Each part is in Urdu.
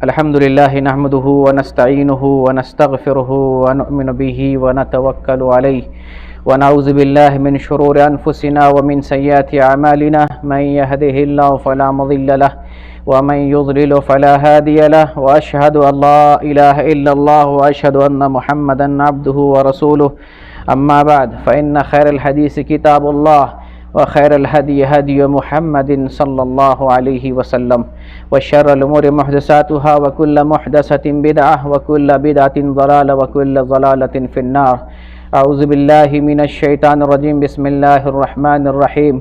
الحمد لله نحمده ونستعينه ونستغفره ونؤمن به ونتوكل عليه ونعوذ بالله من شرور أنفسنا ومن سيئات أعمالنا من يهده الله فلا مضل له ومن يضلل فلا هادي له وأشهد أن لا إله إلا الله وأشهد أن محمدا عبده ورسوله أما بعد فإن خير الحديث كتاب الله وخير الهدي هدي محمد صلى الله عليه وسلم وشر الأمور محدثاتها وكل محدثة بدعة وكل بدعة ضلالة وكل ضلالة في النار. أعوذ بالله من الشيطان الرجيم. بسم الله الرحمن الرحيم.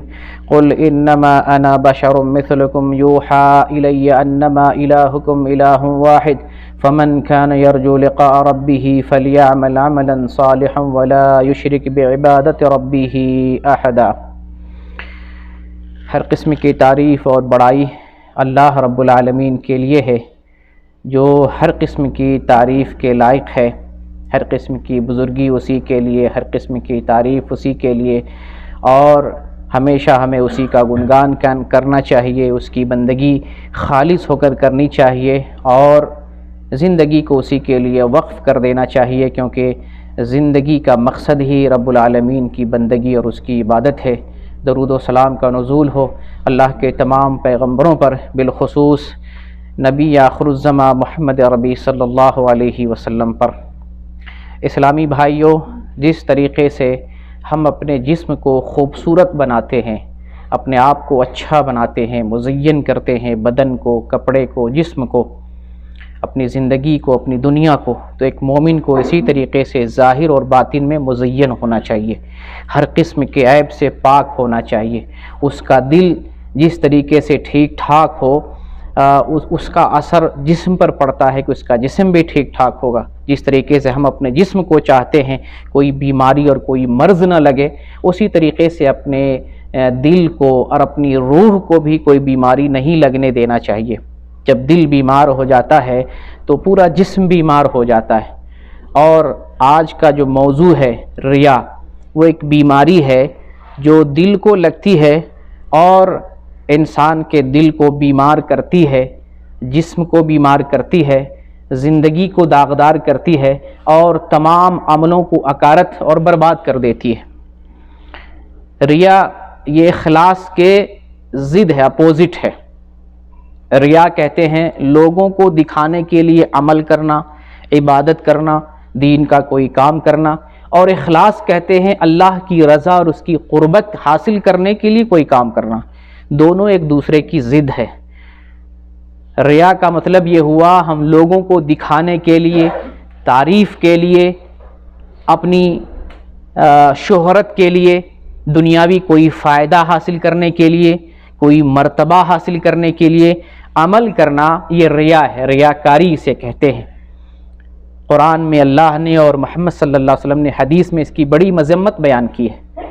قل إنما أنا بشر مثلكم يوحى إلي أنما إلهكم إله واحد فمن كان يرجو لقاء ربه فليعمل عملا صالحا ولا يشرك بعبادة ربه أحدا. ہر قسم کی تعریف اور بڑائی اللہ رب العالمین کے لیے ہے جو ہر قسم کی تعریف کے لائق ہے. ہر قسم کی بزرگی اسی کے لیے، ہر قسم کی تعریف اسی کے لیے، اور ہمیشہ ہمیں اسی کا گنگان کرنا چاہیے، اس کی بندگی خالص ہو کر کرنی چاہیے اور زندگی کو اسی کے لیے وقف کر دینا چاہیے، کیونکہ زندگی کا مقصد ہی رب العالمین کی بندگی اور اس کی عبادت ہے. درود و سلام کا نزول ہو اللہ کے تمام پیغمبروں پر، بالخصوص نبی آخر الزماں محمد عربی صلی اللہ علیہ وسلم پر. اسلامی بھائیوں، جس طریقے سے ہم اپنے جسم کو خوبصورت بناتے ہیں، اپنے آپ کو اچھا بناتے ہیں، مزین کرتے ہیں، بدن کو، کپڑے کو، جسم کو، اپنی زندگی کو، اپنی دنیا کو، تو ایک مومن کو اسی طریقے سے ظاہر اور باطن میں مزین ہونا چاہیے، ہر قسم کے عیب سے پاک ہونا چاہیے. اس کا دل جس طریقے سے ٹھیک ٹھاک ہو، اس کا اثر جسم پر پڑتا ہے کہ اس کا جسم بھی ٹھیک ٹھاک ہوگا. جس طریقے سے ہم اپنے جسم کو چاہتے ہیں کوئی بیماری اور کوئی مرض نہ لگے، اسی طریقے سے اپنے دل کو اور اپنی روح کو بھی کوئی بیماری نہیں لگنے دینا چاہیے. جب دل بیمار ہو جاتا ہے تو پورا جسم بیمار ہو جاتا ہے. اور آج کا جو موضوع ہے ریا، وہ ایک بیماری ہے جو دل کو لگتی ہے اور انسان کے دل کو بیمار کرتی ہے، جسم کو بیمار کرتی ہے، زندگی کو داغدار کرتی ہے اور تمام عملوں کو اکارت اور برباد کر دیتی ہے. ریا یہ اخلاص کے ضد ہے، اپوزٹ ہے. ریا کہتے ہیں لوگوں کو دکھانے کے لیے عمل کرنا، عبادت کرنا، دین کا کوئی کام کرنا، اور اخلاص کہتے ہیں اللہ کی رضا اور اس کی قربت حاصل کرنے کے لیے کوئی کام کرنا. دونوں ایک دوسرے کی ضد ہے. ریا کا مطلب یہ ہوا ہم لوگوں کو دکھانے کے لیے، تعریف کے لیے، اپنی شہرت کے لیے، دنیاوی کوئی فائدہ حاصل کرنے کے لیے، کوئی مرتبہ حاصل کرنے کے لیے عمل کرنا، یہ ریا ہے، ریاکاری اسے کہتے ہیں. قرآن میں اللہ نے اور محمد صلی اللہ علیہ وسلم نے حدیث میں اس کی بڑی مذمت بیان کی ہے،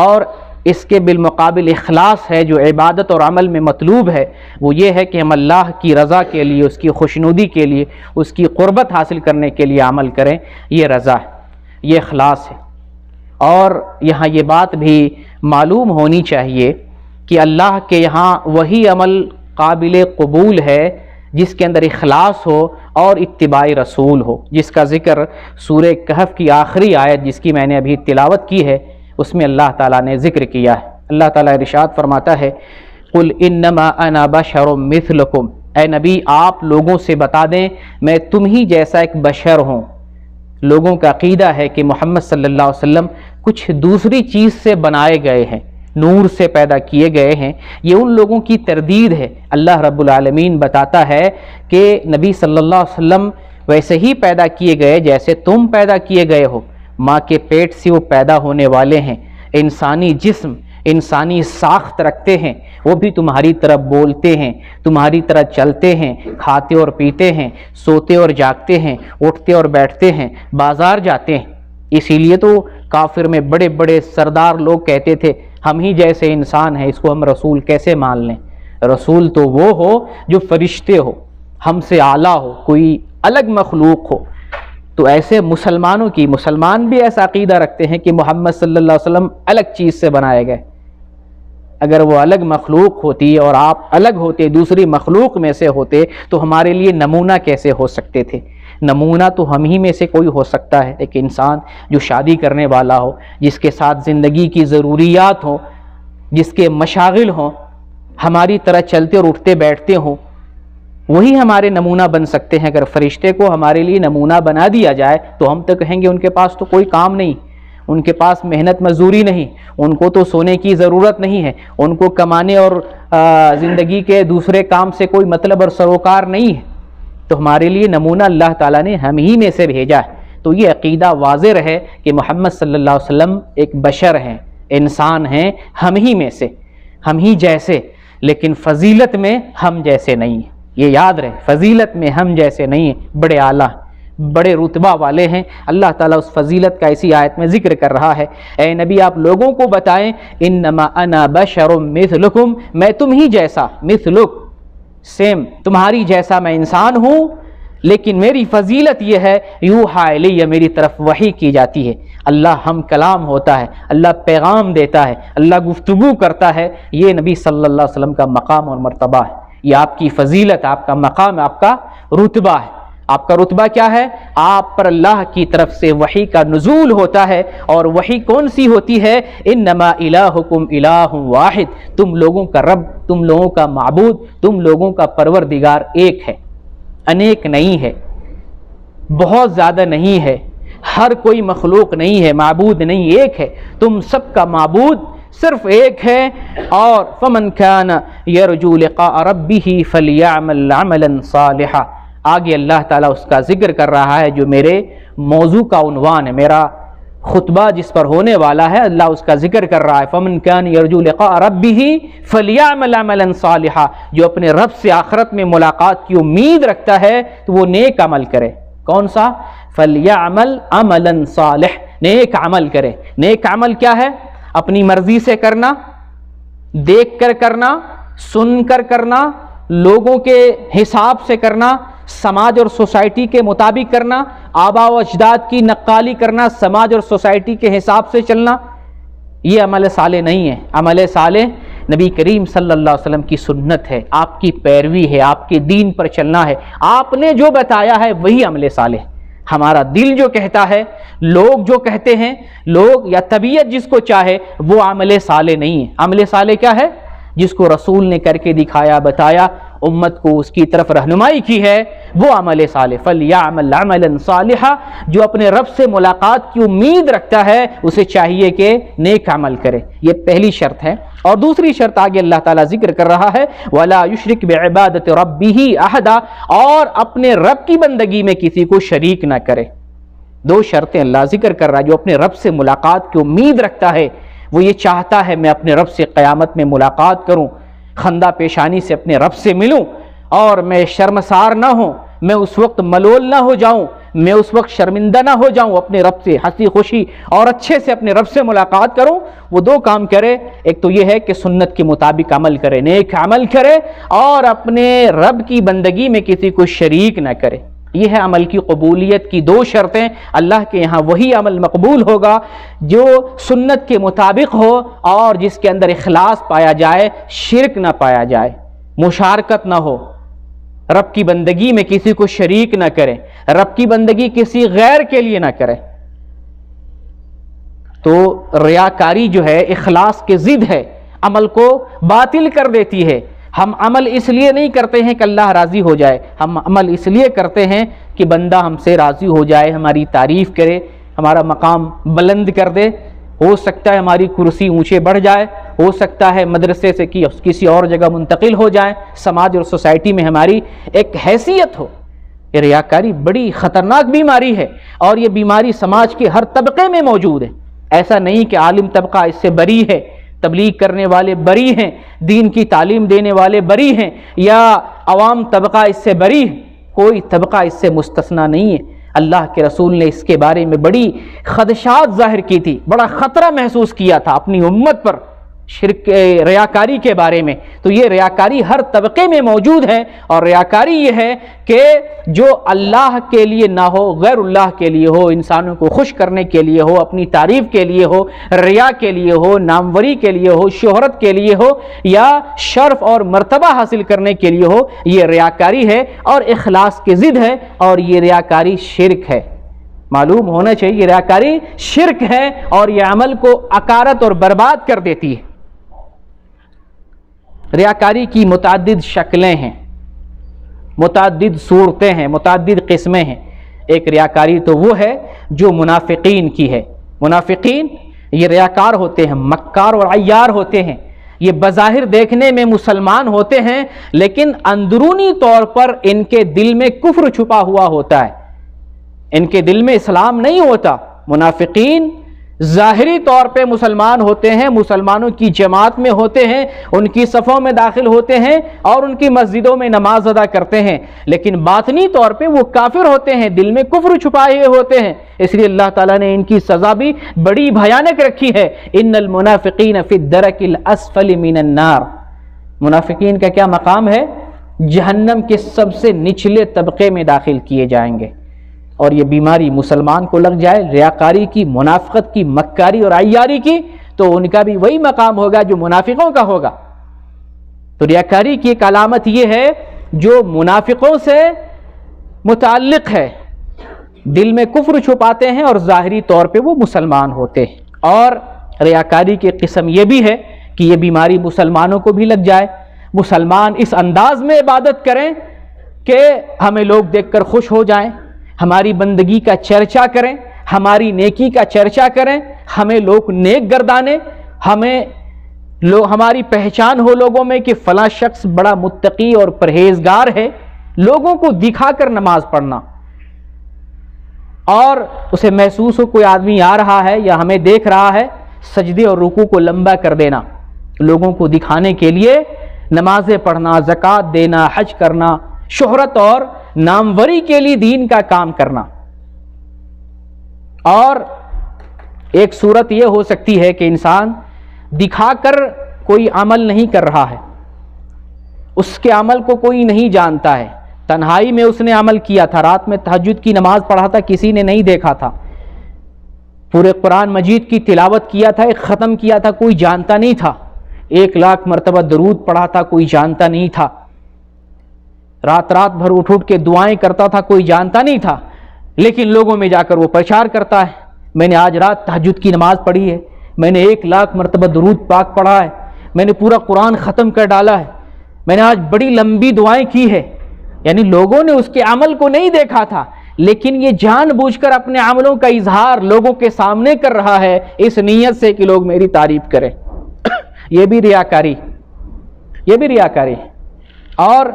اور اس کے بالمقابل اخلاص ہے جو عبادت اور عمل میں مطلوب ہے. وہ یہ ہے کہ ہم اللہ کی رضا کے لیے، اس کی خوشنودی کے لیے، اس کی قربت حاصل کرنے کے لیے عمل کریں. یہ رضا ہے، یہ اخلاص ہے. اور یہاں یہ بات بھی معلوم ہونی چاہیے کہ اللہ کے یہاں وہی عمل قابل قبول ہے جس کے اندر اخلاص ہو اور اتباع رسول ہو، جس کا ذکر سورہ کہف کی آخری آیت جس کی میں نے ابھی تلاوت کی ہے اس میں اللہ تعالیٰ نے ذکر کیا ہے. اللہ تعالیٰ ارشاد فرماتا ہے قل انما انا بشر مثلکم، اے نبی آپ لوگوں سے بتا دیں میں تم ہی جیسا ایک بشر ہوں. لوگوں کا عقیدہ ہے کہ محمد صلی اللہ علیہ وسلم کچھ دوسری چیز سے بنائے گئے ہیں، نور سے پیدا کیے گئے ہیں. یہ ان لوگوں کی تردید ہے. اللہ رب العالمین بتاتا ہے کہ نبی صلی اللہ علیہ وسلم ویسے ہی پیدا کیے گئے جیسے تم پیدا کیے گئے ہو. ماں کے پیٹ سے وہ پیدا ہونے والے ہیں، انسانی جسم، انسانی ساخت رکھتے ہیں، وہ بھی تمہاری طرح بولتے ہیں، تمہاری طرح چلتے ہیں، کھاتے اور پیتے ہیں، سوتے اور جاگتے ہیں، اٹھتے اور بیٹھتے ہیں، بازار جاتے ہیں. اسی لیے تو کافر میں بڑے بڑے سردار لوگ کہتے تھے ہم ہی جیسے انسان ہیں، اس کو ہم رسول کیسے مان لیں؟ رسول تو وہ ہو جو فرشتے ہو، ہم سے اعلیٰ ہو، کوئی الگ مخلوق ہو. تو ایسے مسلمان بھی ایسا عقیدہ رکھتے ہیں کہ محمد صلی اللہ علیہ وسلم الگ چیز سے بنائے گئے. اگر وہ الگ مخلوق ہوتی اور آپ الگ ہوتے، دوسری مخلوق میں سے ہوتے، تو ہمارے لیے نمونہ کیسے ہو سکتے تھے؟ نمونہ تو ہم ہی میں سے کوئی ہو سکتا ہے، ایک انسان جو شادی کرنے والا ہو، جس کے ساتھ زندگی کی ضروریات ہوں، جس کے مشاغل ہوں، ہماری طرح چلتے اور اٹھتے بیٹھتے ہوں، وہی ہمارے نمونہ بن سکتے ہیں۔ اگر فرشتے کو ہمارے لیے نمونہ بنا دیا جائے تو ہم تو کہیں گے ان کے پاس تو کوئی کام نہیں، ان کے پاس محنت مزدوری نہیں، ان کو تو سونے کی ضرورت نہیں ہے، ان کو کمانے اور زندگی کے دوسرے کام سے کوئی مطلب اور سروکار نہیں ہے، تو ہمارے لیے نمونہ اللہ تعالیٰ نے ہم ہی میں سے بھیجا ہے۔ تو یہ عقیدہ واضح رہے کہ محمد صلی اللہ علیہ وسلم ایک بشر ہیں، انسان ہیں، ہم ہی میں سے، ہم ہی جیسے، لیکن فضیلت میں ہم جیسے نہیں ہیں۔ یہ یاد رہے، فضیلت میں ہم جیسے نہیں ہیں، بڑے اعلیٰ، بڑے رتبہ والے ہیں۔ اللہ تعالیٰ اس فضیلت کا اسی آیت میں ذکر کر رہا ہے، اے نبی آپ لوگوں کو بتائیں، انما انا بشر مثلکم، میں تم ہی جیسا، مثلک سیم تمہاری جیسا میں انسان ہوں، لیکن میری فضیلت یہ ہے یوحا الی، میری طرف وحی کی جاتی ہے، اللہ ہم کلام ہوتا ہے، اللہ پیغام دیتا ہے، اللہ گفتگو کرتا ہے۔ یہ نبی صلی اللہ علیہ وسلم کا مقام اور مرتبہ ہے، یہ آپ کی فضیلت، آپ کا مقام، آپ کا رتبہ ہے۔ آپ کا رتبہ کیا ہے؟ آپ پر اللہ کی طرف سے وحی کا نزول ہوتا ہے، اور وحی کون سی ہوتی ہے؟ انما الہکم الہ واحد، تم لوگوں کا رب، تم لوگوں کا معبود، تم لوگوں کا پروردگار ایک ہے، انیک نہیں ہے، بہت زیادہ نہیں ہے، ہر کوئی مخلوق نہیں ہے، معبود نہیں، ایک ہے، تم سب کا معبود صرف ایک ہے۔ اور فمن کان یرجو لقاء ربہ فلیعمل عملا صالحا، آگے اللہ تعالیٰ اس کا ذکر کر رہا ہے جو میرے موضوع کا عنوان ہے، میرا خطبہ جس پر ہونے والا ہے، اللہ اس کا ذکر کر رہا ہے، فمن کان یرجو لقاء ربہ فلیعمل عملا صالحا، جو اپنے رب سے آخرت میں ملاقات کی امید رکھتا ہے تو وہ نیک عمل کرے۔ کون سا؟ فلیعمل عملا صالح، نیک عمل کرے۔ نیک عمل کیا ہے؟ اپنی مرضی سے کرنا، دیکھ کر کرنا، سن کر کرنا، لوگوں کے حساب سے کرنا، سماج اور سوسائٹی کے مطابق کرنا، آباء و اجداد کی نقالی کرنا، سماج اور سوسائٹی کے حساب سے چلنا، یہ عمل صالح نہیں ہے۔ عمل صالح نبی کریم صلی اللہ علیہ وسلم کی سنت ہے، آپ کی پیروی ہے، آپ کے دین پر چلنا ہے، آپ نے جو بتایا ہے وہی عمل صالح۔ ہمارا دل جو کہتا ہے، لوگ جو کہتے ہیں، لوگ یا طبیعت جس کو چاہے، وہ عمل صالح نہیں ہے۔ عمل صالح کیا ہے؟ جس کو رسول نے کر کے دکھایا، بتایا، امت کو اس کی طرف رہنمائی کی ہے، وہ عمل صالح۔ فلیعمل عملا صالحا، جو اپنے رب سے ملاقات کی امید رکھتا ہے اسے چاہیے کہ نیک عمل کرے، یہ پہلی شرط ہے۔ اور دوسری شرط آگے اللہ تعالیٰ ذکر کر رہا ہے، ولا یشرک بعبادۃ ربہ احدا، اور اپنے رب کی بندگی میں کسی کو شریک نہ کرے۔ دو شرطیں اللہ ذکر کر رہا ہے۔ جو اپنے رب سے ملاقات کی امید رکھتا ہے، وہ یہ چاہتا ہے میں اپنے رب سے قیامت میں ملاقات کروں، خندہ پیشانی سے اپنے رب سے ملوں، اور میں شرمسار نہ ہوں، میں اس وقت ملول نہ ہو جاؤں، میں اس وقت شرمندہ نہ ہو جاؤں، اپنے رب سے ہنسی خوشی اور اچھے سے اپنے رب سے ملاقات کروں۔ وہ دو کام کرے، ایک تو یہ ہے کہ سنت کے مطابق عمل کرے، نیک عمل کرے، اور اپنے رب کی بندگی میں کسی کو شریک نہ کرے۔ یہ ہے عمل کی قبولیت کی دو شرطیں۔ اللہ کے یہاں وہی عمل مقبول ہوگا جو سنت کے مطابق ہو اور جس کے اندر اخلاص پایا جائے، شرک نہ پایا جائے، مشارکت نہ ہو، رب کی بندگی میں کسی کو شریک نہ کرے، رب کی بندگی کسی غیر کے لیے نہ کرے۔ تو ریاکاری جو ہے اخلاص کے ضد ہے، عمل کو باطل کر دیتی ہے۔ ہم عمل اس لیے نہیں کرتے ہیں کہ اللہ راضی ہو جائے، ہم عمل اس لیے کرتے ہیں کہ بندہ ہم سے راضی ہو جائے، ہماری تعریف کرے، ہمارا مقام بلند کر دے۔ ہو سکتا ہے ہماری کرسی اونچے بڑھ جائے، ہو سکتا ہے مدرسے سے کسی اور جگہ منتقل ہو جائیں، سماج اور سوسائٹی میں ہماری ایک حیثیت ہو۔ یہ ریاکاری بڑی خطرناک بیماری ہے، اور یہ بیماری سماج کے ہر طبقے میں موجود ہے۔ ایسا نہیں کہ عالم طبقہ اس سے بری ہے، تبلیغ کرنے والے بری ہیں، دین کی تعلیم دینے والے بری ہیں، یا عوام طبقہ اس سے بری ہے۔ کوئی طبقہ اس سے مستثنیٰ نہیں ہے۔ اللہ کے رسول نے اس کے بارے میں بڑی خدشات ظاہر کی تھی، بڑا خطرہ محسوس کیا تھا اپنی امت پر شرک ریاکاری کے بارے میں، تو یہ ریاکاری ہر طبقے میں موجود ہے، اور ریاکاری یہ ہے کہ جو اللہ کے لیے نہ ہو، غیر اللہ کے لیے ہو، انسانوں کو خوش کرنے کے لیے ہو، اپنی تعریف کے لیے ہو، ریا کے لیے ہو، ناموری کے لیے ہو، شہرت کے لیے ہو، یا شرف اور مرتبہ حاصل کرنے کے لیے ہو، یہ ریاکاری ہے اور اخلاص کی ضد ہے، اور یہ ریاکاری شرک ہے۔ معلوم ہونا چاہیے یہ ریاکاری شرک ہے، اور یہ عمل کو اکارت اور برباد کر دیتی ہے۔ ریاکاری کی متعدد شکلیں ہیں، متعدد صورتیں ہیں، متعدد قسمیں ہیں۔ ایک ریاکاری تو وہ ہے جو منافقین کی ہے۔ منافقین یہ ریاکار ہوتے ہیں، مکار اور عیار ہوتے ہیں۔ یہ بظاہر دیکھنے میں مسلمان ہوتے ہیں، لیکن اندرونی طور پر ان کے دل میں کفر چھپا ہوا ہوتا ہے، ان کے دل میں اسلام نہیں ہوتا۔ منافقین ظاہری طور پہ مسلمان ہوتے ہیں، مسلمانوں کی جماعت میں ہوتے ہیں، ان کی صفوں میں داخل ہوتے ہیں اور ان کی مسجدوں میں نماز ادا کرتے ہیں، لیکن باطنی طور پہ وہ کافر ہوتے ہیں، دل میں کفر چھپائے ہوتے ہیں۔ اس لیے اللہ تعالیٰ نے ان کی سزا بھی بڑی بھیانک رکھی ہے۔ ان المنافقین فی الدرک الاسفل من النار، منافقین کا کیا مقام ہے؟ جہنم کے سب سے نچلے طبقے میں داخل کیے جائیں گے۔ اور یہ بیماری مسلمان کو لگ جائے، ریاکاری کی، منافقت کی، مکاری اور عیاری کی، تو ان کا بھی وہی مقام ہوگا جو منافقوں کا ہوگا۔ تو ریاکاری کی ایک علامت یہ ہے جو منافقوں سے متعلق ہے، دل میں کفر چھپاتے ہیں اور ظاہری طور پہ وہ مسلمان ہوتے ہیں۔ اور ریاکاری کی قسم یہ بھی ہے کہ یہ بیماری مسلمانوں کو بھی لگ جائے، مسلمان اس انداز میں عبادت کریں کہ ہمیں لوگ دیکھ کر خوش ہو جائیں، ہماری بندگی کا چرچا کریں، ہماری نیکی کا چرچا کریں، ہمیں لوگ نیک گردانیں، ہماری پہچان ہو لوگوں میں کہ فلاں شخص بڑا متقی اور پرہیزگار ہے، لوگوں کو دکھا کر نماز پڑھنا، اور اسے محسوس ہو کوئی آدمی آ رہا ہے یا ہمیں دیکھ رہا ہے، سجدے اور رکوع کو لمبا کر دینا، لوگوں کو دکھانے کے لیے نمازیں پڑھنا، زکوٰۃ دینا، حج کرنا، شہرت اور ناموری کے لیے دین کا کام کرنا۔ اور ایک صورت یہ ہو سکتی ہے کہ انسان دکھا کر کوئی عمل نہیں کر رہا ہے، اس کے عمل کو کوئی نہیں جانتا ہے، تنہائی میں اس نے عمل کیا تھا، رات میں تہجد کی نماز پڑھا تھا، کسی نے نہیں دیکھا تھا، پورے قرآن مجید کی تلاوت کیا تھا، ایک ختم کیا تھا، کوئی جانتا نہیں تھا، 1,00,000 مرتبہ درود پڑھا تھا، کوئی جانتا نہیں تھا، رات بھر اٹھ کے دعائیں کرتا تھا، کوئی جانتا نہیں تھا، لیکن لوگوں میں جا کر وہ پرچار کرتا ہے، میں نے آج رات تہجد کی نماز پڑھی ہے، میں نے 1,00,000 مرتبہ درود پاک پڑھا ہے، میں نے پورا قرآن ختم کر ڈالا ہے، میں نے آج بڑی لمبی دعائیں کی ہے۔ یعنی لوگوں نے اس کے عمل کو نہیں دیکھا تھا، لیکن یہ جان بوجھ کر اپنے عملوں کا اظہار لوگوں کے سامنے کر رہا ہے، اس نیت سے کہ لوگ میری تعریف کریں۔ یہ بھی ریاکاری، یہ بھی ریاکاری۔ اور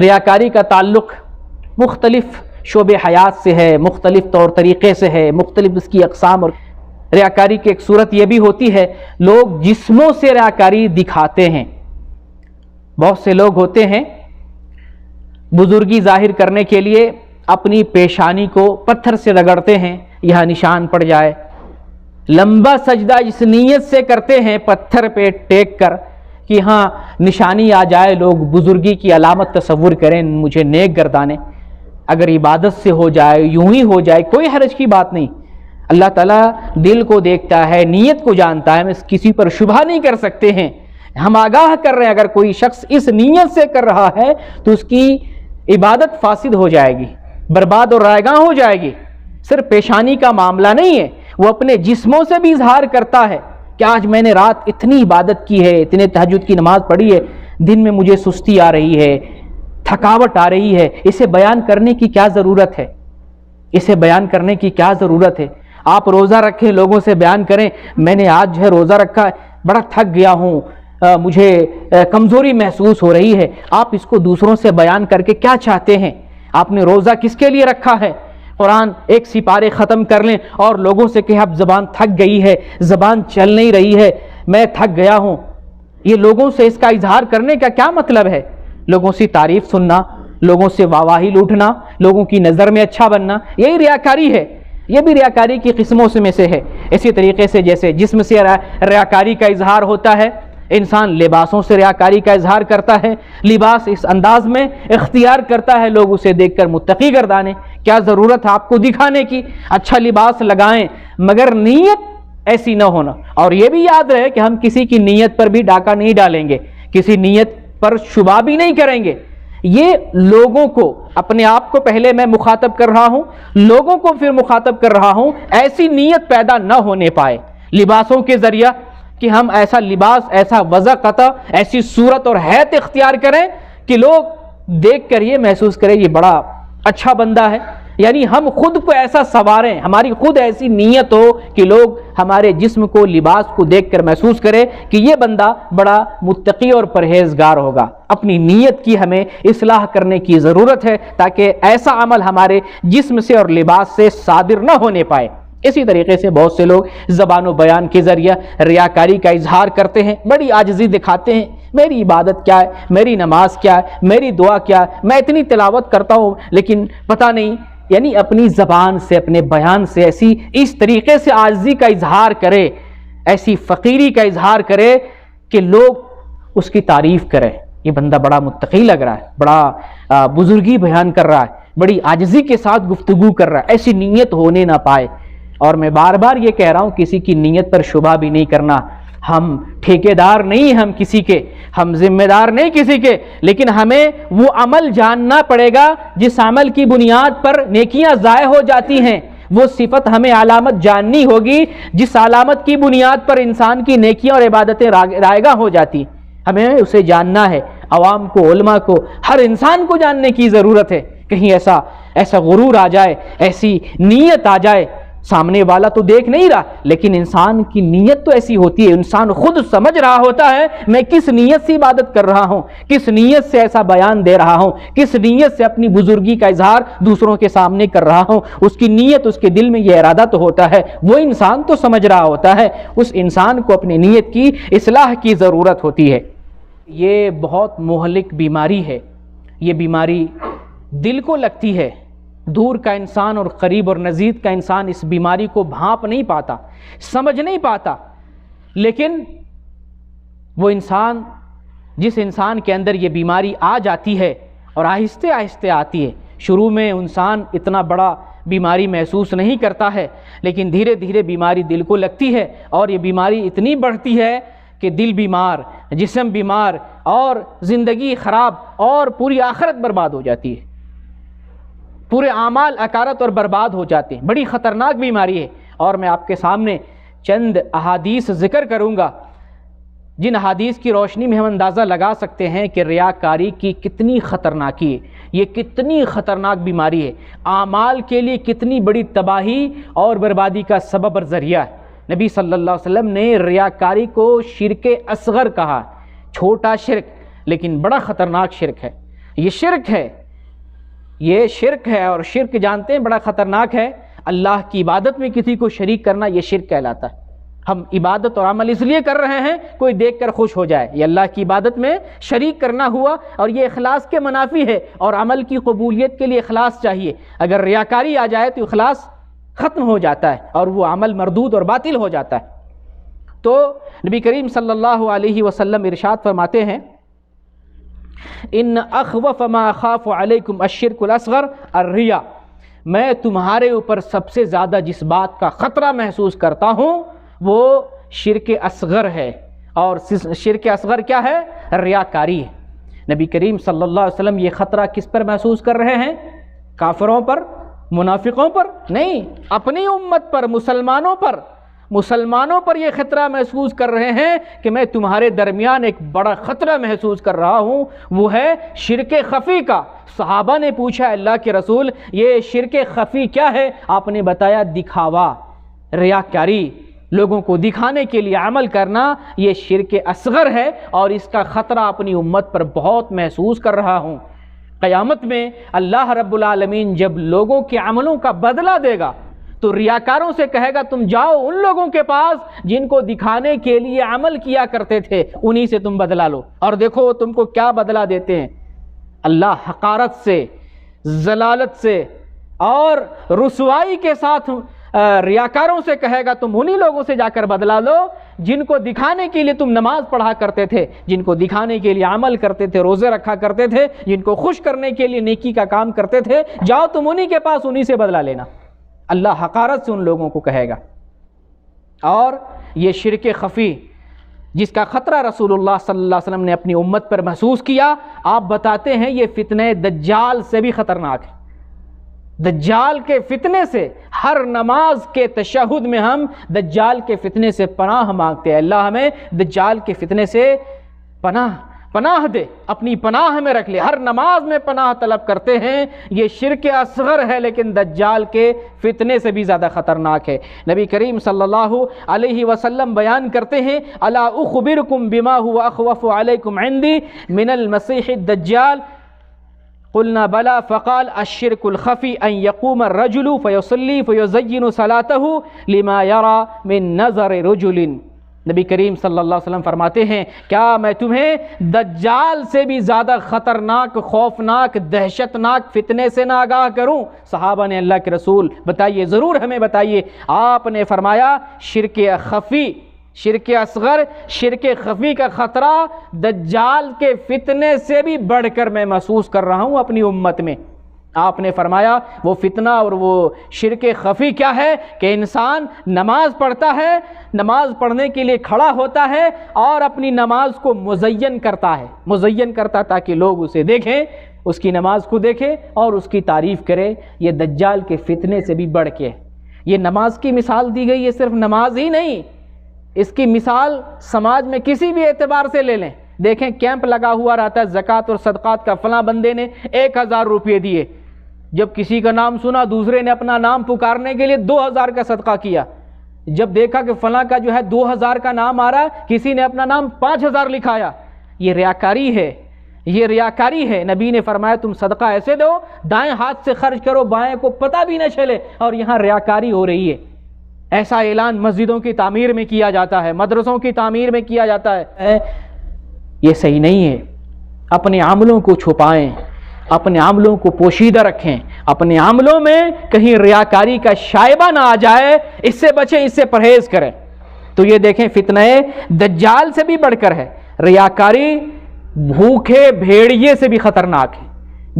ریاکاری کا تعلق مختلف شعبے حیات سے ہے، مختلف طور طریقے سے ہے، مختلف اس کی اقسام۔ اور ریاکاری کی ایک صورت یہ بھی ہوتی ہے، لوگ جسموں سے ریاکاری دکھاتے ہیں۔ بہت سے لوگ ہوتے ہیں بزرگی ظاہر کرنے کے لیے اپنی پیشانی کو پتھر سے رگڑتے ہیں، یہاں نشان پڑ جائے، لمبا سجدہ اس نیت سے کرتے ہیں پتھر پہ ٹیک کر کہ ہاں نشانی آ جائے، لوگ بزرگی کی علامت تصور کریں، مجھے نیک گردانے۔ اگر عبادت سے ہو جائے، یوں ہی ہو جائے، کوئی حرج کی بات نہیں، اللہ تعالیٰ دل کو دیکھتا ہے، نیت کو جانتا ہے، ہم کسی پر شبہ نہیں کر سکتے ہیں، ہم آگاہ کر رہے ہیں اگر کوئی شخص اس نیت سے کر رہا ہے تو اس کی عبادت فاسد ہو جائے گی، برباد اور رائیگاں ہو جائے گی۔ صرف پیشانی کا معاملہ نہیں ہے، وہ اپنے جسموں سے بھی اظہار کرتا ہے کہ آج میں نے رات اتنی عبادت کی ہے، اتنے تہجد کی نماز پڑھی ہے، دن میں مجھے سستی آ رہی ہے، تھکاوٹ آ رہی ہے۔ اسے بیان کرنے کی کیا ضرورت ہے؟ اسے بیان کرنے کی کیا ضرورت ہے؟ آپ روزہ رکھیں، لوگوں سے بیان کریں میں نے آج جو ہے روزہ رکھا، بڑا تھک گیا ہوں، مجھے کمزوری محسوس ہو رہی ہے۔ آپ اس کو دوسروں سے بیان کر کے کیا چاہتے ہیں؟ آپ نے روزہ کس کے لیے رکھا ہے؟ قرآن ایک سپارے ختم کر لیں اور لوگوں سے کہ اب زبان تھک گئی ہے، زبان چل نہیں رہی ہے، میں تھک گیا ہوں۔ یہ لوگوں سے اس کا اظہار کرنے کا کیا مطلب ہے؟ لوگوں سے تعریف سننا، لوگوں سے واہواہی لوٹنا، لوگوں کی نظر میں اچھا بننا، یہی ریاکاری ہے۔ یہ بھی ریاکاری کی قسموں میں سے ہے۔ اسی طریقے سے جیسے جسم سے ریاکاری کا اظہار ہوتا ہے، انسان لباسوں سے ریاکاری کا اظہار کرتا ہے، لباس اس انداز میں اختیار کرتا ہے لوگ اسے دیکھ کر متقی گردانے، کیا ضرورت ہے آپ کو دکھانے کی؟ اچھا لباس لگائیں مگر نیت ایسی نہ ہونا۔ اور یہ بھی یاد رہے کہ ہم کسی کی نیت پر بھی ڈاکہ نہیں ڈالیں گے، کسی نیت پر شبہ بھی نہیں کریں گے۔ یہ لوگوں کو، اپنے آپ کو پہلے میں مخاطب کر رہا ہوں، لوگوں کو پھر مخاطب کر رہا ہوں، ایسی نیت پیدا نہ ہونے پائے لباسوں کے ذریعہ کہ ہم ایسا لباس، ایسا وضع قطع، ایسی صورت اور حیت اختیار کریں کہ لوگ دیکھ کر یہ محسوس کریں یہ بڑا اچھا بندہ ہے، یعنی ہم خود کو ایسا سنواریں، ہماری خود ایسی نیت ہو کہ لوگ ہمارے جسم کو، لباس کو دیکھ کر محسوس کرے کہ یہ بندہ بڑا متقی اور پرہیزگار ہوگا۔ اپنی نیت کی ہمیں اصلاح کرنے کی ضرورت ہے تاکہ ایسا عمل ہمارے جسم سے اور لباس سے صادر نہ ہونے پائے۔ اسی طریقے سے بہت سے لوگ زبان و بیان کے ذریعہ ریاکاری کا اظہار کرتے ہیں، بڑی عاجزی دکھاتے ہیں، میری عبادت کیا ہے، میری نماز کیا ہے، میری دعا کیا ہے، میں اتنی تلاوت کرتا ہوں لیکن پتہ نہیں، یعنی اپنی زبان سے، اپنے بیان سے اس طریقے سے عاجزی کا اظہار کرے، ایسی فقیری کا اظہار کرے کہ لوگ اس کی تعریف کریں، یہ بندہ بڑا متقی لگ رہا ہے، بڑا بزرگی بیان کر رہا ہے، بڑی عاجزی کے ساتھ گفتگو کر رہا ہے، ایسی نیت ہونے نہ پائے۔ اور میں بار بار یہ کہہ رہا ہوں کسی کی نیت پر شبہ بھی نہیں کرنا، ہم ٹھیکیدار نہیں، ہم کسی کے، ہم ذمہ دار نہیں کسی کے، لیکن ہمیں وہ عمل جاننا پڑے گا جس عمل کی بنیاد پر نیکیاں ضائع ہو جاتی ہیں، وہ صفت ہمیں علامت جاننی ہوگی جس علامت کی بنیاد پر انسان کی نیکیاں اور عبادتیں رائگاں ہو جاتی، ہمیں اسے جاننا ہے۔ عوام کو، علماء کو، ہر انسان کو جاننے کی ضرورت ہے، کہیں ایسا غرور آ جائے، ایسی نیت آ جائے، سامنے والا تو دیکھ نہیں رہا لیکن انسان کی نیت تو ایسی ہوتی ہے، انسان خود سمجھ رہا ہوتا ہے میں کس نیت سے عبادت کر رہا ہوں، کس نیت سے ایسا بیان دے رہا ہوں، کس نیت سے اپنی بزرگی کا اظہار دوسروں کے سامنے کر رہا ہوں، اس کی نیت، اس کے دل میں یہ ارادہ تو ہوتا ہے، وہ انسان تو سمجھ رہا ہوتا ہے، اس انسان کو اپنی نیت کی اصلاح کی ضرورت ہوتی ہے۔ یہ بہت مہلک بیماری ہے، یہ بیماری دل کو لگتی ہے، دور کا انسان اور قریب اور نزدیک کا انسان اس بیماری کو بھانپ نہیں پاتا، سمجھ نہیں پاتا، لیکن وہ انسان، جس انسان کے اندر یہ بیماری آ جاتی ہے اور آہستہ آہستہ آتی ہے، شروع میں انسان اتنا بڑا بیماری محسوس نہیں کرتا ہے لیکن دھیرے دھیرے بیماری دل کو لگتی ہے اور یہ بیماری اتنی بڑھتی ہے کہ دل بیمار، جسم بیمار اور زندگی خراب اور پوری آخرت برباد ہو جاتی ہے، پورے اعمال اکارت اور برباد ہو جاتے ہیں، بڑی خطرناک بیماری ہے۔ اور میں آپ کے سامنے چند احادیث ذکر کروں گا جن احادیث کی روشنی میں ہم اندازہ لگا سکتے ہیں کہ ریاکاری کی کتنی خطرناکی ہے، یہ کتنی خطرناک بیماری ہے، اعمال کے لیے کتنی بڑی تباہی اور بربادی کا سبب اور ذریعہ ہے۔ نبی صلی اللہ علیہ وسلم نے ریاکاری کو شرک اصغر کہا، چھوٹا شرک لیکن بڑا خطرناک شرک ہے، یہ شرک ہے، یہ شرک ہے، اور شرک جانتے ہیں بڑا خطرناک ہے۔ اللہ کی عبادت میں کسی کو شریک کرنا یہ شرک کہلاتا ہے۔ ہم عبادت اور عمل اس لیے کر رہے ہیں کوئی دیکھ کر خوش ہو جائے، یہ اللہ کی عبادت میں شریک کرنا ہوا اور یہ اخلاص کے منافی ہے، اور عمل کی قبولیت کے لیے اخلاص چاہیے۔ اگر ریاکاری آ جائے تو اخلاص ختم ہو جاتا ہے اور وہ عمل مردود اور باطل ہو جاتا ہے۔ تو نبی کریم صلی اللہ علیہ وسلم ارشاد فرماتے ہیں، ان اخوف ما اخاف علیکم الشرک الاصغر الریا، میں تمہارے اوپر سب سے زیادہ جس بات کا خطرہ محسوس کرتا ہوں وہ شرک اصغر ہے، اور شرک اصغر کیا ہے؟ ریاکاری ہے۔ نبی کریم صلی اللہ علیہ وسلم یہ خطرہ کس پر محسوس کر رہے ہیں؟ کافروں پر، منافقوں پر نہیں، اپنی امت پر، مسلمانوں پر یہ خطرہ محسوس کر رہے ہیں کہ میں تمہارے درمیان ایک بڑا خطرہ محسوس کر رہا ہوں، وہ ہے شرک خفی کا۔ صحابہ نے پوچھا اللہ کے رسول یہ شرک خفی کیا ہے؟ آپ نے بتایا دکھاوا، ریاکاری، لوگوں کو دکھانے کے لیے عمل کرنا، یہ شرک اصغر ہے اور اس کا خطرہ اپنی امت پر بہت محسوس کر رہا ہوں۔ قیامت میں اللہ رب العالمین جب لوگوں کے عملوں کا بدلہ دے گا تو ریاکاروں سے کہے گا تم جاؤ ان لوگوں کے پاس جن کو دکھانے کے لیے عمل کیا کرتے تھے، انہی سے تم بدلہ لو، اور دیکھو تم کو کیا بدلہ دیتے ہیں۔ اللہ حقارت سے، ذلالت سے اور رسوائی کے ساتھ ریاکاروں سے کہے گا تم انہی لوگوں سے جا کر بدلا لو جن کو دکھانے کے لیے تم نماز پڑھا کرتے تھے، جن کو دکھانے کے لیے عمل کرتے تھے، روزے رکھا کرتے تھے، جن کو خوش کرنے کے لیے نیکی کا کام کرتے تھے، جاؤ تم انہی کے پاس انہی سے بدلا لینا۔ اللہ حقارت سے ان لوگوں کو کہے گا۔ اور یہ شرک خفی جس کا خطرہ رسول اللہ صلی اللہ علیہ وسلم نے اپنی امت پر محسوس کیا، آپ بتاتے ہیں یہ فتنہ دجال سے بھی خطرناک ہے۔ دجال کے فتنے سے ہر نماز کے تشہد میں ہم دجال کے فتنے سے پناہ مانگتے ہیں، اللہ ہمیں دجال کے فتنے سے پناہ دے، اپنی پناہ میں رکھ لے، ہر نماز میں پناہ طلب کرتے ہیں۔ یہ شرک اصغر ہے لیکن دجال کے فتنے سے بھی زیادہ خطرناک ہے۔ نبی کریم صلی اللہ علیہ وسلم بیان کرتے ہیں، الا اخبرکم بما هو اخوف علیکم عندی من المسیح الدجال، قلنا بلا فقال الشرك الخفي ان يقوم الرجل فيصلي فيزين صلاته لما يرى من نظر رجل۔ نبی کریم صلی اللہ علیہ وسلم فرماتے ہیں، کیا میں تمہیں دجال سے بھی زیادہ خطرناک، خوفناک، دہشتناک فتنے سے نہ آگاہ کروں؟ صحابہ نے اللہ کے رسول بتائیے، ضرور ہمیں بتائیے۔ آپ نے فرمایا شرک خفی، شرک اصغر، شرک خفی کا خطرہ دجال کے فتنے سے بھی بڑھ کر میں محسوس کر رہا ہوں اپنی امت میں۔ آپ نے فرمایا وہ فتنہ اور وہ شرک خفی کیا ہے کہ انسان نماز پڑھتا ہے، نماز پڑھنے کے لیے کھڑا ہوتا ہے اور اپنی نماز کو مزین کرتا تاکہ لوگ اسے دیکھیں، اس کی نماز کو دیکھیں اور اس کی تعریف کرے۔ یہ دجال کے فتنے سے بھی بڑھ کے یہ نماز کی مثال دی گئی ہے۔ صرف نماز ہی نہیں، اس کی مثال سماج میں کسی بھی اعتبار سے لے لیں۔ دیکھیں کیمپ لگا ہوا رہتا ہے زکوٰۃ اور صدقات کا، فلاں بندے نے 1000 روپے دیے، جب کسی کا نام سنا دوسرے نے اپنا نام پکارنے کے لیے 2000 کا صدقہ کیا، جب دیکھا کہ فلاں کا جو ہے 2000 کا نام آ رہا ہے، کسی نے اپنا نام 5000 لکھایا۔ یہ ریاکاری ہے، یہ ریاکاری ہے۔ نبی نے فرمایا تم صدقہ ایسے دو، دائیں ہاتھ سے خرچ کرو، بائیں کو پتہ بھی نہ چلے، اور یہاں ریاکاری ہو رہی ہے۔ ایسا اعلان مسجدوں کی تعمیر میں کیا جاتا ہے، مدرسوں کی تعمیر میں کیا جاتا ہے۔ یہ صحیح نہیں ہے۔ اپنے عملوں کو چھپائیں، اپنے عملوں کو پوشیدہ رکھیں، اپنے عملوں میں کہیں ریاکاری کا شائبہ نہ آ جائے، اس سے بچیں، اس سے پرہیز کریں۔ تو یہ دیکھیں فتنہ دجال سے بھی بڑھ کر ہے ریاکاری، بھوکے بھیڑیے سے بھی خطرناک ہے۔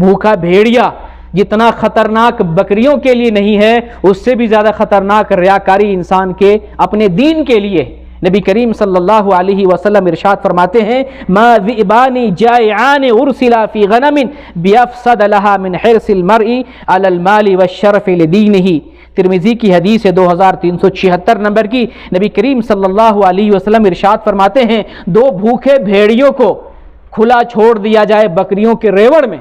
بھوکا بھیڑیا جتنا خطرناک بکریوں کے لیے نہیں ہے، اس سے بھی زیادہ خطرناک ریاکاری انسان کے اپنے دین کے لیے۔ نبی کریم صلی اللہ علیہ وسلم ارشاد فرماتے ہیں، ما ذئبان جائعان ارسلا فی غنم بیفسد لها من حرص المرء علی المال والشرف لدینہ۔ ترمذی کی حدیث ہے 2376 نمبر کی۔ نبی کریم صلی اللہ علیہ وسلم ارشاد فرماتے ہیں، دو بھوکے بھیڑیوں کو کھلا چھوڑ دیا جائے بکریوں کے ریوڑ میں،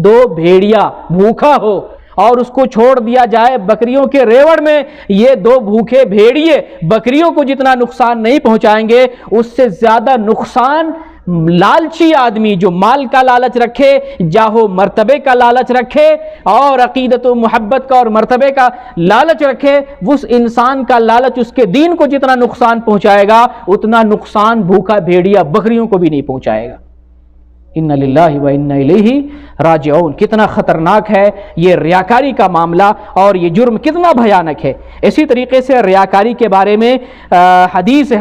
دو بھیڑیا بھوکا ہو اور اس کو چھوڑ دیا جائے بکریوں کے ریوڑ میں، یہ دو بھوکے بھیڑیے بکریوں کو جتنا نقصان نہیں پہنچائیں گے، اس سے زیادہ نقصان لالچی آدمی جو مال کا لالچ رکھے، جاہو مرتبے کا لالچ رکھے اور عقیدت و محبت کا اور مرتبے کا لالچ رکھے، اس انسان کا لالچ اس کے دین کو جتنا نقصان پہنچائے گا، اتنا نقصان بھوکا بھیڑیا بکریوں کو بھی نہیں پہنچائے گا۔ ان للہ و انا الیہ راجعون۔ کتنا خطرناک ہے یہ ریاکاری کا معاملہ اور یہ جرم کتنا بھیانک ہے۔ اسی طریقے سے ریاکاری کے بارے میں حدیث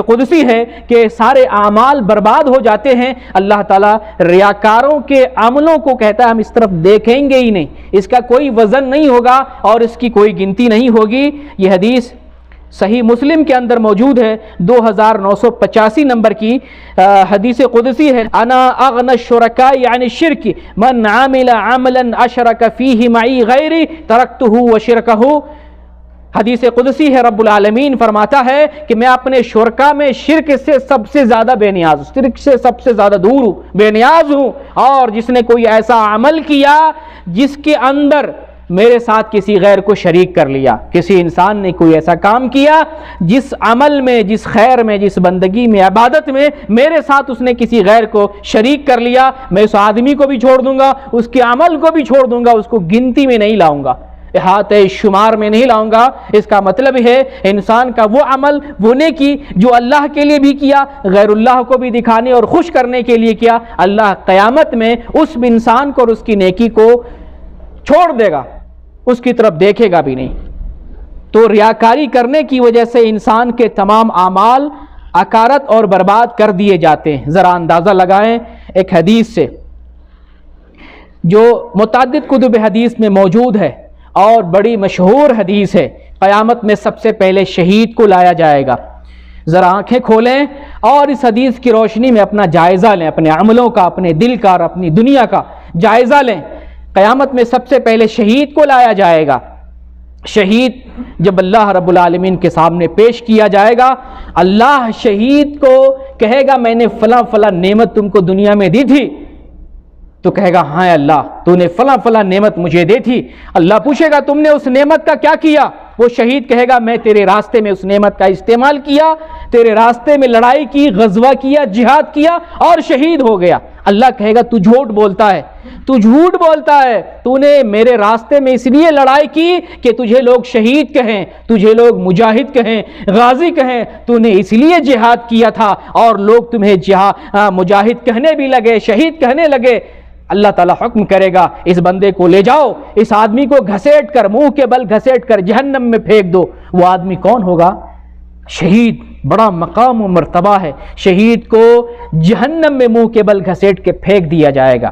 قدسی ہے کہ سارے اعمال برباد ہو جاتے ہیں۔ اللہ تعالیٰ ریاکاروں کے عملوں کو کہتا ہے ہم اس طرف دیکھیں گے ہی نہیں، اس کا کوئی وزن نہیں ہوگا اور اس کی کوئی گنتی نہیں ہوگی۔ یہ حدیث صحیح مسلم کے اندر موجود ہے، 2985 نمبر کی حدیث قدسی ہے، انا اغنى الشركاء عن الشرك من عمل عملا اشرك فيه معي غيري تركته وشركه۔ حدیث قدسی ہے، رب العالمین فرماتا ہے کہ میں اپنے شرکا میں شرک سے سب سے زیادہ بے نیاز ہوں، شرک سے سب سے زیادہ دور ہوں، بے نیاز ہوں، اور جس نے کوئی ایسا عمل کیا جس کے اندر میرے ساتھ کسی غیر کو شریک کر لیا، کسی انسان نے کوئی ایسا کام کیا جس عمل میں، جس خیر میں، جس بندگی میں، عبادت میں میرے ساتھ اس نے کسی غیر کو شریک کر لیا، میں اس آدمی کو بھی چھوڑ دوں گا، اس کے عمل کو بھی چھوڑ دوں گا، اس کو گنتی میں نہیں لاؤں گا، احاطہ شمار میں نہیں لاؤں گا۔ اس کا مطلب ہے انسان کا وہ عمل، وہ نیکی جو اللہ کے لیے بھی کیا، غیر اللہ کو بھی دکھانے اور خوش کرنے کے لیے کیا، اللہ قیامت میں اس انسان کو اور اس کی نیکی کو چھوڑ دے گا، اس کی طرف دیکھے گا بھی نہیں۔ تو ریاکاری کرنے کی وجہ سے انسان کے تمام اعمال اکارت اور برباد کر دیے جاتے ہیں۔ ذرا اندازہ لگائیں ایک حدیث سے جو متعدد کتب حدیث میں موجود ہے اور بڑی مشہور حدیث ہے، قیامت میں سب سے پہلے شہید کو لایا جائے گا۔ ذرا آنکھیں کھولیں اور اس حدیث کی روشنی میں اپنا جائزہ لیں، اپنے عملوں کا، اپنے دل کا اور اپنی دنیا کا جائزہ لیں۔ قیامت میں سب سے پہلے شہید کو لایا جائے گا۔ شہید جب اللہ رب العالمین کے سامنے پیش کیا جائے گا، اللہ شہید کو کہے گا میں نے فلاں فلاں نعمت تم کو دنیا میں دی تھی، تو کہے گا ہاں اللہ تو نے فلاں فلاں نعمت مجھے دی تھی۔ اللہ پوچھے گا تم نے اس نعمت کا کیا کیا؟ وہ شہید کہے گا میں تیرے راستے میں اس نعمت کا استعمال کیا، تیرے راستے میں لڑائی کی، غزوہ کیا، جہاد کیا اور شہید ہو گیا۔ اللہ کہے گا تو جھوٹ بولتا ہے، تو جھوٹ بولتا ہے، تو نے میرے راستے میں اس لیے لڑائی کی کہ تجھے لوگ شہید کہیں، تجھے لوگ مجاہد کہیں، غازی کہیں، تو نے اس لیے جہاد کیا تھا اور لوگ تمہیں مجاہد کہنے بھی لگے، شہید کہنے لگے۔ اللہ تعالیٰ حکم کرے گا اس بندے کو لے جاؤ، اس آدمی کو گھسیٹ کر، منہ کے بل گھسیٹ کر جہنم میں پھینک دو۔ وہ آدمی کون ہوگا؟ شہید۔ بڑا مقام و مرتبہ ہے، شہید کو جہنم میں منہ کے بل گھسیٹ کے پھینک دیا جائے گا۔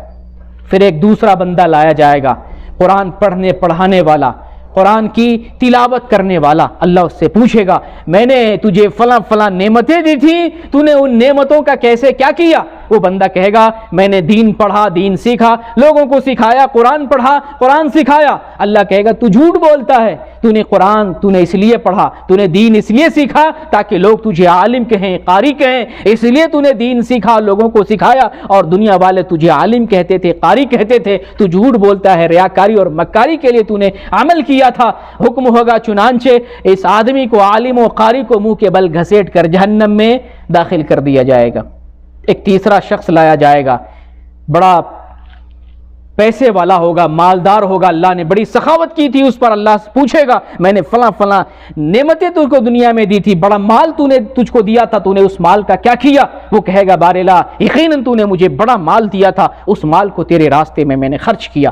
پھر ایک دوسرا بندہ لایا جائے گا، قرآن پڑھانے والا، قرآن کی تلاوت کرنے والا۔ اللہ اس سے پوچھے گا میں نے تجھے فلاں فلاں نعمتیں دی تھی، تو نے ان نعمتوں کا کیسے کیا کیا؟ وہ بندہ کہے گا میں نے دین پڑھا، دین سیکھا، لوگوں کو سکھایا، قرآن پڑھا، قرآن سکھایا۔ اللہ کہے گا تو جھوٹ بولتا ہے، تو نے قرآن تو نے اس لیے پڑھا، تو نے دین اس لیے سیکھا تاکہ لوگ تجھے عالم کہیں، قاری کہیں، اس لیے تو نے دین سیکھا، لوگوں کو سکھایا اور دنیا والے تجھے عالم کہتے تھے، قاری کہتے تھے۔ تو جھوٹ بولتا ہے، ریاکاری اور مکاری کے لیے تو نے عمل کیا تھا۔ حکم ہوگا چنانچہ اس آدمی کو، عالم و قاری کو، منہ کے بل گھسیٹ کر جہنم میں داخل کر دیا جائے گا۔ ایک تیسرا شخص لایا جائے گا، بڑا پیسے والا ہوگا، مالدار ہوگا، اللہ نے بڑی سخاوت کی تھی اس پر۔ اللہ سے پوچھے گا میں نے فلاں فلاں نعمتیں تجھ کو دنیا میں دی تھی، بڑا مال تو نے تجھ کو دیا تھا، تو نے اس مال کا کیا کیا؟ وہ کہے گا بار الہ یقیناً تو نے مجھے بڑا مال دیا تھا، اس مال کو تیرے راستے میں نے خرچ کیا۔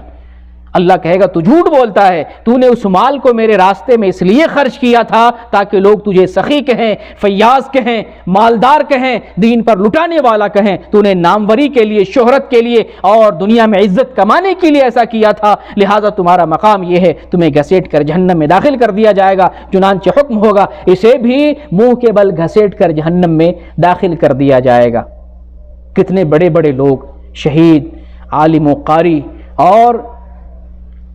اللہ کہے گا تو جھوٹ بولتا ہے، تو نے اس مال کو میرے راستے میں اس لیے خرچ کیا تھا تاکہ لوگ تجھے سخی کہیں، فیاض کہیں، مالدار کہیں، دین پر لٹانے والا کہیں۔ تو نے ناموری کے لیے، شہرت کے لیے اور دنیا میں عزت کمانے کے لیے ایسا کیا تھا، لہٰذا تمہارا مقام یہ ہے، تمہیں گھسیٹ کر جہنم میں داخل کر دیا جائے گا۔ چنانچہ حکم ہوگا اسے بھی منہ کے بل گھسیٹ کر جہنم میں داخل کر دیا جائے گا۔ کتنے بڑے بڑے لوگ، شہید، عالم و قاری اور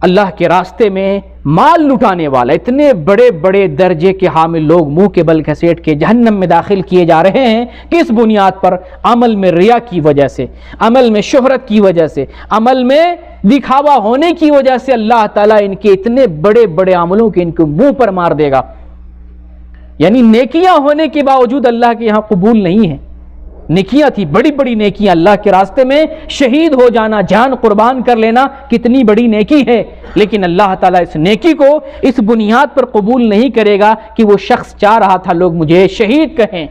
اللہ کے راستے میں مال لٹانے والا، اتنے بڑے بڑے درجے کے حامل لوگ منہ کے بل گھسیٹ کے جہنم میں داخل کیے جا رہے ہیں۔ کس بنیاد پر؟ عمل میں ریا کی وجہ سے، عمل میں شہرت کی وجہ سے، عمل میں دکھاوا ہونے کی وجہ سے اللہ تعالیٰ ان کے اتنے بڑے بڑے عملوں کے ان کو منہ پر مار دے گا۔ یعنی نیکیاں ہونے کے باوجود اللہ کے یہاں قبول نہیں ہے۔ نیکیاں تھی، بڑی بڑی نیکیاں، اللہ کے راستے میں شہید ہو جانا، جان قربان کر لینا کتنی بڑی نیکی ہے، لیکن اللہ تعالیٰ اس نیکی کو اس بنیاد پر قبول نہیں کرے گا کہ وہ شخص چاہ رہا تھا لوگ مجھے شہید کہیں۔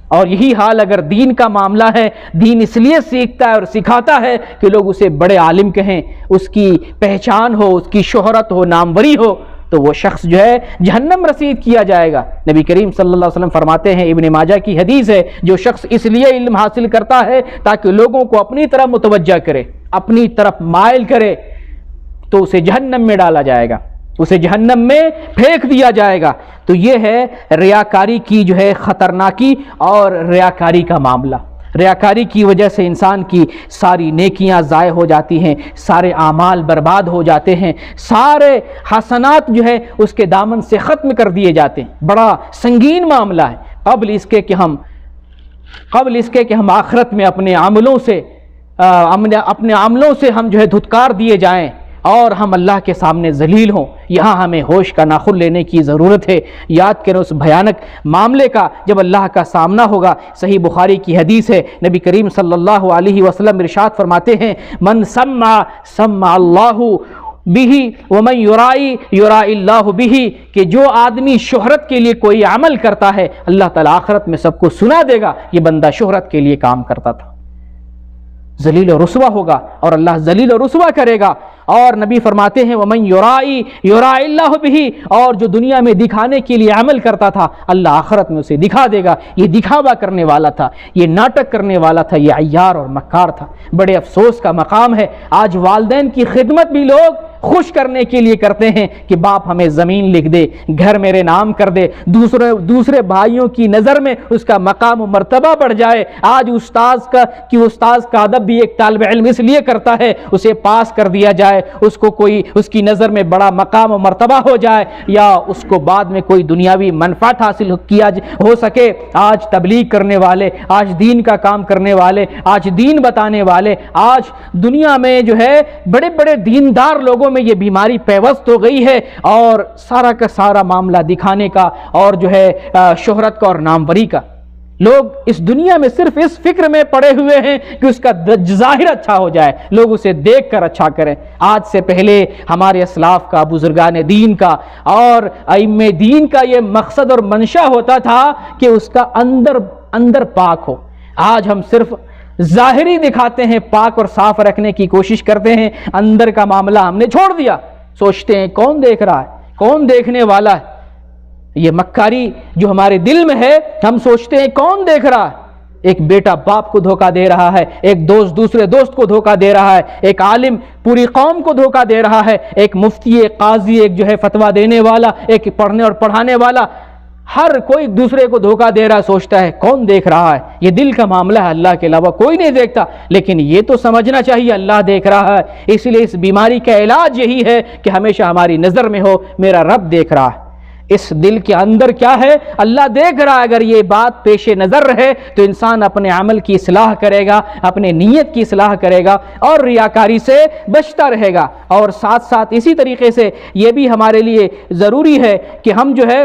اور یہی حال اگر دین کا معاملہ ہے، دین اس لیے سیکھتا ہے اور سکھاتا ہے کہ لوگ اسے بڑے عالم کہیں، اس کی پہچان ہو، اس کی شہرت ہو، ناموری ہو، تو وہ شخص جو ہے جہنم رسید کیا جائے گا۔ نبی کریم صلی اللہ علیہ وسلم فرماتے ہیں، ابن ماجہ کی حدیث ہے، جو شخص اس لیے علم حاصل کرتا ہے تاکہ لوگوں کو اپنی طرف متوجہ کرے، اپنی طرف مائل کرے، تو اسے جہنم میں ڈالا جائے گا، اسے جہنم میں پھینک دیا جائے گا۔ تو یہ ہے ریاکاری کی جو ہے خطرناکی اور ریاکاری کا معاملہ۔ ریاکاری کی وجہ سے انسان کی ساری نیکیاں ضائع ہو جاتی ہیں، سارے اعمال برباد ہو جاتے ہیں، سارے حسنات جو ہے اس کے دامن سے ختم کر دیے جاتے ہیں۔ بڑا سنگین معاملہ ہے۔ قبل اس کے کہ ہم آخرت میں اپنے عملوں سے ہم جو ہے دھتکار دیے جائیں اور ہم اللہ کے سامنے ذلیل ہوں، یہاں ہمیں ہوش کا ناخن لینے کی ضرورت ہے۔ یاد کریں اس بھیانک معاملے کا جب اللہ کا سامنا ہوگا۔ صحیح بخاری کی حدیث ہے، نبی کریم صلی اللہ علیہ وسلم ارشاد فرماتے ہیں، من سمع اللہ بہ ومن یرائی یرائی اللہ بہ، کہ جو آدمی شہرت کے لیے کوئی عمل کرتا ہے، اللہ تعالیٰ آخرت میں سب کو سنا دے گا یہ بندہ شہرت کے لیے کام کرتا تھا۔ ذلیل و رسوا ہوگا اور اللہ ذلیل و رسوا کرے گا۔ اور نبی فرماتے ہیں وَمَن يُرَائی يُرَائی اللَّهُ بِهِ، اور جو دنیا میں دکھانے کے لیے عمل کرتا تھا اللہ آخرت میں اسے دکھا دے گا۔ یہ دکھاوا کرنے والا تھا، یہ ناٹک کرنے والا تھا، یہ عیار اور مکار تھا۔ بڑے افسوس کا مقام ہے آج والدین کی خدمت بھی لوگ خوش کرنے کے لیے کرتے ہیں کہ باپ ہمیں زمین لکھ دے، گھر میرے نام کر دے، دوسرے بھائیوں کی نظر میں اس کا مقام و مرتبہ بڑھ جائے۔ آج استاذ کا ادب بھی ایک طالب علم اس لیے کرتا ہے اسے پاس کر دیا جائے، اس کو کوئی اس کی نظر میں بڑا مقام و مرتبہ ہو جائے، یا اس کو بعد میں کوئی دنیاوی منفعت حاصل کیا ہو سکے۔ آج تبلیغ کرنے والے، آج دین کا کام کرنے والے، آج دین بتانے والے، آج دنیا میں جو ہے بڑے بڑے دیندار لوگوں میں یہ بیماری پیوست ہو گئی ہے، اور سارا کا سارا معاملہ دکھانے کا اور جو ہے شہرت کا اور ناموری کا۔ لوگ اس دنیا میں صرف اس فکر میں پڑے ہوئے ہیں کہ اس کا ظاہر اچھا ہو جائے، لوگ اسے دیکھ کر اچھا کریں۔ آج سے پہلے ہمارے اسلاف کا، بزرگان دین کا اور ائمہ دین کا یہ مقصد اور منشا ہوتا تھا کہ اس کا اندر پاک ہو۔ آج ہم صرف ظاہری دکھاتے ہیں، پاک اور صاف رکھنے کی کوشش کرتے ہیں، اندر کا معاملہ ہم نے چھوڑ دیا۔ سوچتے ہیں کون دیکھ رہا ہے، کون دیکھنے والا ہے۔ یہ مکاری جو ہمارے دل میں ہے، ہم سوچتے ہیں کون دیکھ رہا ہے۔ ایک بیٹا باپ کو دھوکہ دے رہا ہے، ایک دوست دوسرے دوست کو دھوکہ دے رہا ہے، ایک عالم پوری قوم کو دھوکہ دے رہا ہے، ایک مفتی، ایک قاضی، ایک جو ہے فتویٰ دینے والا، ایک پڑھنے اور پڑھانے والا، ہر کوئی دوسرے کو دھوکہ دے رہا، سوچتا ہے کون دیکھ رہا ہے۔ یہ دل کا معاملہ ہے، اللہ کے علاوہ کوئی نہیں دیکھتا، لیکن یہ تو سمجھنا چاہیے اللہ دیکھ رہا ہے۔ اس لیے اس بیماری کا علاج یہی ہے کہ ہمیشہ ہماری نظر میں ہو میرا رب دیکھ رہا ہے۔ اس دل کے اندر کیا ہے اللہ دیکھ رہا ہے۔ اگر یہ بات پیش نظر رہے تو انسان اپنے عمل کی اصلاح کرے گا، اپنے نیت کی اصلاح کرے گا اور ریاکاری سے بچتا رہے گا۔ اور ساتھ ساتھ اسی طریقے سے یہ بھی ہمارے لیے ضروری ہے کہ ہم جو ہے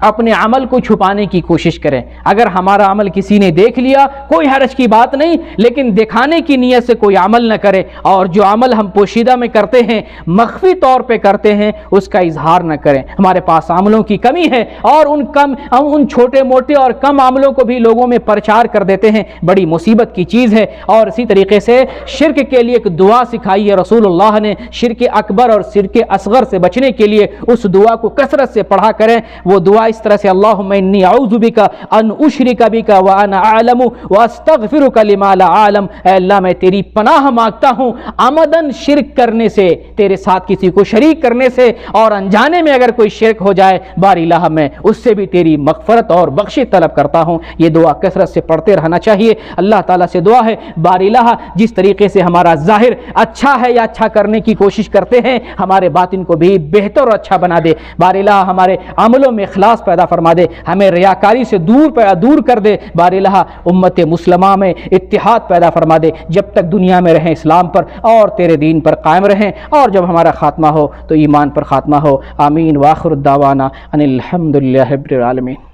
اپنے عمل کو چھپانے کی کوشش کریں۔ اگر ہمارا عمل کسی نے دیکھ لیا کوئی حرج کی بات نہیں، لیکن دکھانے کی نیت سے کوئی عمل نہ کرے، اور جو عمل ہم پوشیدہ میں کرتے ہیں، مخفی طور پہ کرتے ہیں، اس کا اظہار نہ کریں۔ ہمارے پاس عملوں کی کمی ہے اور ان چھوٹے موٹے اور کم عملوں کو بھی لوگوں میں پرچار کر دیتے ہیں، بڑی مصیبت کی چیز ہے۔ اور اسی طریقے سے شرک کے لیے ایک دعا سکھائی ہے رسول اللہ نے، شرک اکبر اور شرک اصغر سے بچنے کے لیے اس دعا کو کثرت سے پڑھا کریں۔ وہ دعا اس طرح سے اللہم انی اعوذ بک ان اشرک بک وانا اعلم واستغفرک لما لا اعلم، اے اللہ میں تیری پناہ مانگتا ہوں عمدن شرک کرنے سے، تیرے ساتھ کسی کو شریک کرنے سے، اور انجانے میں اگر کوئی شرک ہو جائے باری الہ میں اس سے بھی تیری مغفرت اور بخشش طلب کرتا ہوں۔ یہ دعا کثرت سے پڑھتے رہنا چاہیے۔ اللہ تعالیٰ سے دعا ہے باری الہ جس طریقے سے ہمارا ظاہر اچھا ہے یا اچھا کرنے کی کوشش کرتے ہیں، ہمارے باطن کو بھی بہتر اور اچھا بنا دے۔ باری الہ ہمارے عملوں میں اخلاص پیدا فرما دے، ہمیں ریاکاری سے دور کر دے۔ باری الہ امت مسلمہ میں اتحاد پیدا فرما دے، جب تک دنیا میں رہیں اسلام پر اور تیرے دین پر قائم رہیں، اور جب ہمارا خاتمہ ہو تو ایمان پر خاتمہ ہو۔ آمین۔ وآخر الدعوانا ان الحمد للہ رب العالمین۔